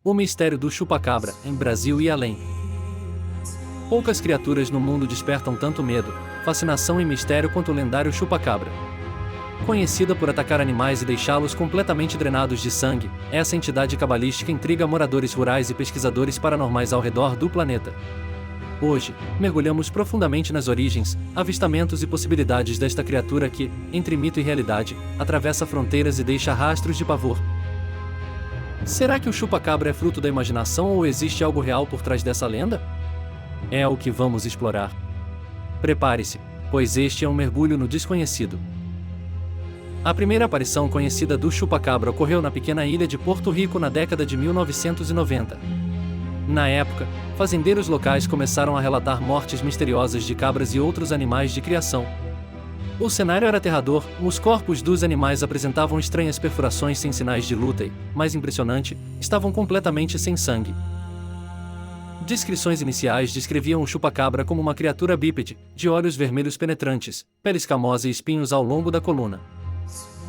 O mistério do chupacabra, em Brasil e além. Poucas criaturas no mundo despertam tanto medo, fascinação e mistério quanto o lendário chupacabra. Conhecida por atacar animais e deixá-los completamente drenados de sangue, essa entidade cabalística intriga moradores rurais e pesquisadores paranormais ao redor do planeta. Hoje, mergulhamos profundamente nas origens, avistamentos e possibilidades desta criatura que, entre mito e realidade, atravessa fronteiras e deixa rastros de pavor. Será que o chupacabra é fruto da imaginação ou existe algo real por trás dessa lenda? É o que vamos explorar. Prepare-se, pois este é um mergulho no desconhecido. A primeira aparição conhecida do chupacabra ocorreu na pequena ilha de Porto Rico na década de 1990. Na época, fazendeiros locais começaram a relatar mortes misteriosas de cabras e outros animais de criação. O cenário era aterrador, os corpos dos animais apresentavam estranhas perfurações sem sinais de luta e, mais impressionante, estavam completamente sem sangue. Descrições iniciais descreviam o chupacabra como uma criatura bípede, de olhos vermelhos penetrantes, pele escamosa e espinhos ao longo da coluna.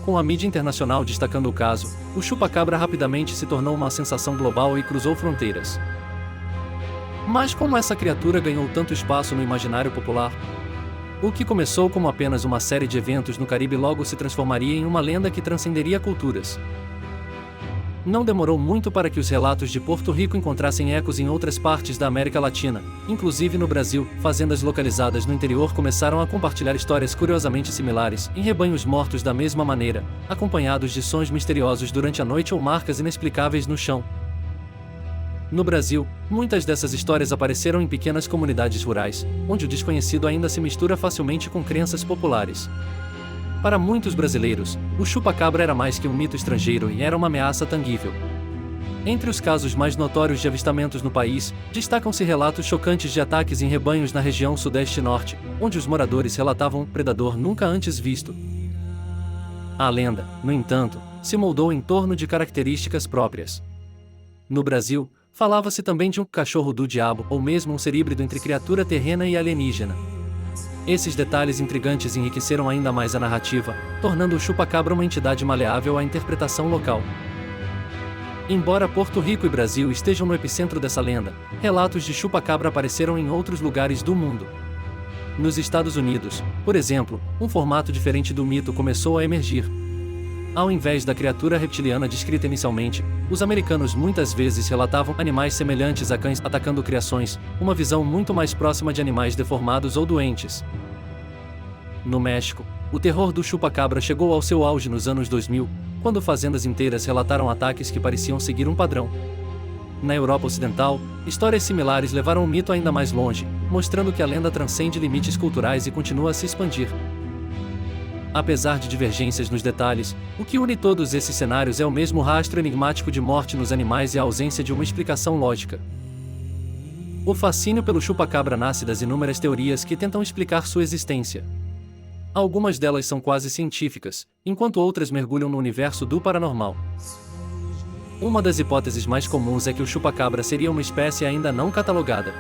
Com a mídia internacional destacando o caso, o chupacabra rapidamente se tornou uma sensação global e cruzou fronteiras. Mas como essa criatura ganhou tanto espaço no imaginário popular? O que começou como apenas uma série de eventos no Caribe logo se transformaria em uma lenda que transcenderia culturas. Não demorou muito para que os relatos de Porto Rico encontrassem ecos em outras partes da América Latina, inclusive no Brasil. Fazendas localizadas no interior começaram a compartilhar histórias curiosamente similares, em rebanhos mortos da mesma maneira, acompanhados de sons misteriosos durante a noite ou marcas inexplicáveis no chão. No Brasil, muitas dessas histórias apareceram em pequenas comunidades rurais, onde o desconhecido ainda se mistura facilmente com crenças populares. Para muitos brasileiros, o chupacabra era mais que um mito estrangeiro e era uma ameaça tangível. Entre os casos mais notórios de avistamentos no país, destacam-se relatos chocantes de ataques em rebanhos na região sudeste e norte, onde os moradores relatavam um predador nunca antes visto. A lenda, no entanto, se moldou em torno de características próprias. No Brasil, falava-se também de um cachorro do diabo ou mesmo um ser híbrido entre criatura terrena e alienígena. Esses detalhes intrigantes enriqueceram ainda mais a narrativa, tornando o chupacabra uma entidade maleável à interpretação local. Embora Porto Rico e Brasil estejam no epicentro dessa lenda, relatos de chupacabra apareceram em outros lugares do mundo. Nos Estados Unidos, por exemplo, um formato diferente do mito começou a emergir. Ao invés da criatura reptiliana descrita inicialmente, os americanos muitas vezes relatavam animais semelhantes a cães atacando criações, uma visão muito mais próxima de animais deformados ou doentes. No México, o terror do chupacabra chegou ao seu auge nos anos 2000, quando fazendas inteiras relataram ataques que pareciam seguir um padrão. Na Europa Ocidental, histórias similares levaram o mito ainda mais longe, mostrando que a lenda transcende limites culturais e continua a se expandir. Apesar de divergências nos detalhes, o que une todos esses cenários é o mesmo rastro enigmático de morte nos animais e a ausência de uma explicação lógica. O fascínio pelo chupacabra nasce das inúmeras teorias que tentam explicar sua existência. Algumas delas são quase científicas, enquanto outras mergulham no universo do paranormal. Uma das hipóteses mais comuns é que o chupacabra seria uma espécie ainda não catalogada.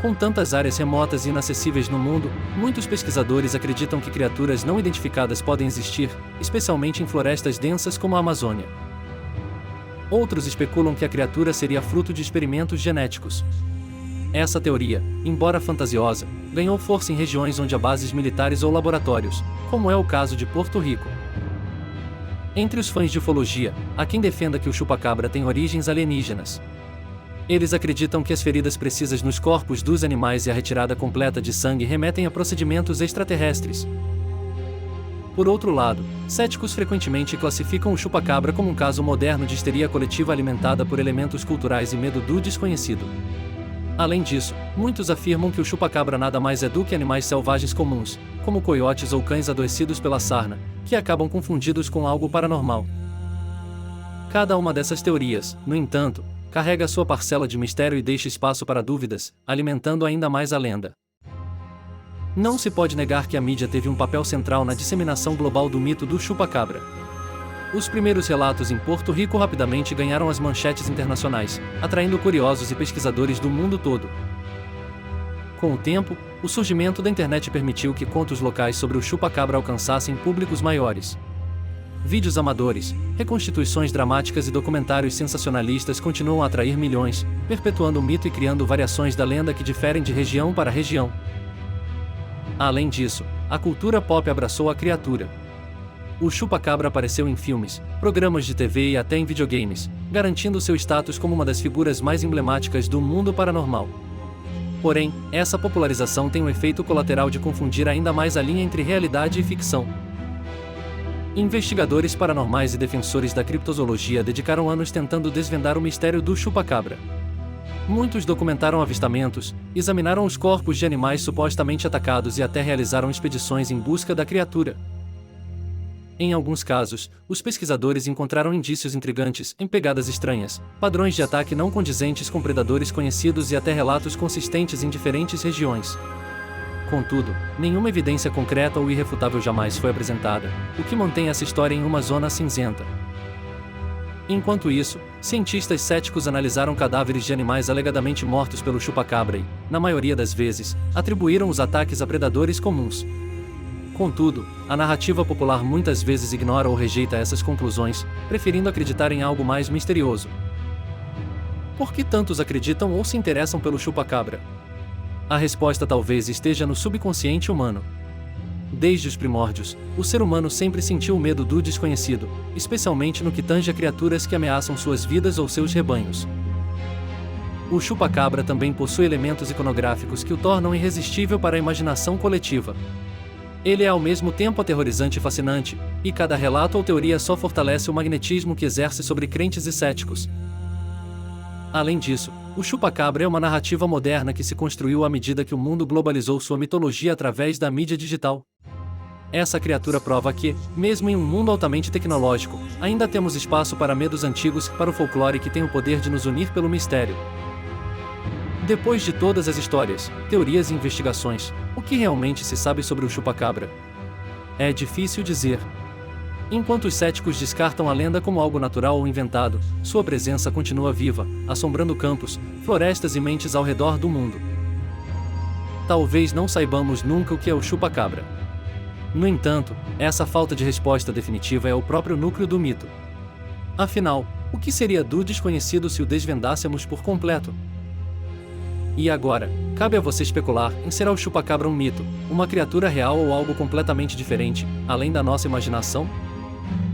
Com tantas áreas remotas e inacessíveis no mundo, muitos pesquisadores acreditam que criaturas não identificadas podem existir, especialmente em florestas densas como a Amazônia. Outros especulam que a criatura seria fruto de experimentos genéticos. Essa teoria, embora fantasiosa, ganhou força em regiões onde há bases militares ou laboratórios, como é o caso de Porto Rico. Entre os fãs de ufologia, há quem defenda que o chupacabra tem origens alienígenas. Eles acreditam que as feridas precisas nos corpos dos animais e a retirada completa de sangue remetem a procedimentos extraterrestres. Por outro lado, céticos frequentemente classificam o chupacabra como um caso moderno de histeria coletiva alimentada por elementos culturais e medo do desconhecido. Além disso, muitos afirmam que o chupacabra nada mais é do que animais selvagens comuns, como coiotes ou cães adoecidos pela sarna, que acabam confundidos com algo paranormal. Cada uma dessas teorias, no entanto, carrega sua parcela de mistério e deixa espaço para dúvidas, alimentando ainda mais a lenda. Não se pode negar que a mídia teve um papel central na disseminação global do mito do chupacabra. Os primeiros relatos em Porto Rico rapidamente ganharam as manchetes internacionais, atraindo curiosos e pesquisadores do mundo todo. Com o tempo, o surgimento da internet permitiu que contos locais sobre o chupacabra alcançassem públicos maiores. Vídeos amadores, reconstituições dramáticas e documentários sensacionalistas continuam a atrair milhões, perpetuando o mito e criando variações da lenda que diferem de região para região. Além disso, a cultura pop abraçou a criatura. O chupacabra apareceu em filmes, programas de TV e até em videogames, garantindo seu status como uma das figuras mais emblemáticas do mundo paranormal. Porém, essa popularização tem o efeito colateral de confundir ainda mais a linha entre realidade e ficção. Investigadores paranormais e defensores da criptozoologia dedicaram anos tentando desvendar o mistério do chupacabra. Muitos documentaram avistamentos, examinaram os corpos de animais supostamente atacados e até realizaram expedições em busca da criatura. Em alguns casos, os pesquisadores encontraram indícios intrigantes em pegadas estranhas, padrões de ataque não condizentes com predadores conhecidos e até relatos consistentes em diferentes regiões. Contudo, nenhuma evidência concreta ou irrefutável jamais foi apresentada, o que mantém essa história em uma zona cinzenta. Enquanto isso, cientistas céticos analisaram cadáveres de animais alegadamente mortos pelo chupacabra e, na maioria das vezes, atribuíram os ataques a predadores comuns. Contudo, a narrativa popular muitas vezes ignora ou rejeita essas conclusões, preferindo acreditar em algo mais misterioso. Por que tantos acreditam ou se interessam pelo chupacabra? A resposta talvez esteja no subconsciente humano. Desde os primórdios, o ser humano sempre sentiu o medo do desconhecido, especialmente no que tange a criaturas que ameaçam suas vidas ou seus rebanhos. O chupacabra também possui elementos iconográficos que o tornam irresistível para a imaginação coletiva. Ele é ao mesmo tempo aterrorizante e fascinante, e cada relato ou teoria só fortalece o magnetismo que exerce sobre crentes e céticos. Além disso, o chupacabra é uma narrativa moderna que se construiu à medida que o mundo globalizou sua mitologia através da mídia digital. Essa criatura prova que, mesmo em um mundo altamente tecnológico, ainda temos espaço para medos antigos, para o folclore que tem o poder de nos unir pelo mistério. Depois de todas as histórias, teorias e investigações, o que realmente se sabe sobre o chupacabra? É difícil dizer. Enquanto os céticos descartam a lenda como algo natural ou inventado, sua presença continua viva, assombrando campos, florestas e mentes ao redor do mundo. Talvez não saibamos nunca o que é o chupacabra. No entanto, essa falta de resposta definitiva é o próprio núcleo do mito. Afinal, o que seria do desconhecido se o desvendássemos por completo? E agora, cabe a você especular em será o chupacabra um mito, uma criatura real ou algo completamente diferente, além da nossa imaginação?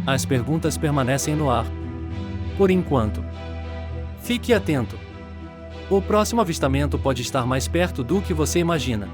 As perguntas permanecem no ar. Por enquanto. Fique atento. O próximo avistamento pode estar mais perto do que você imagina.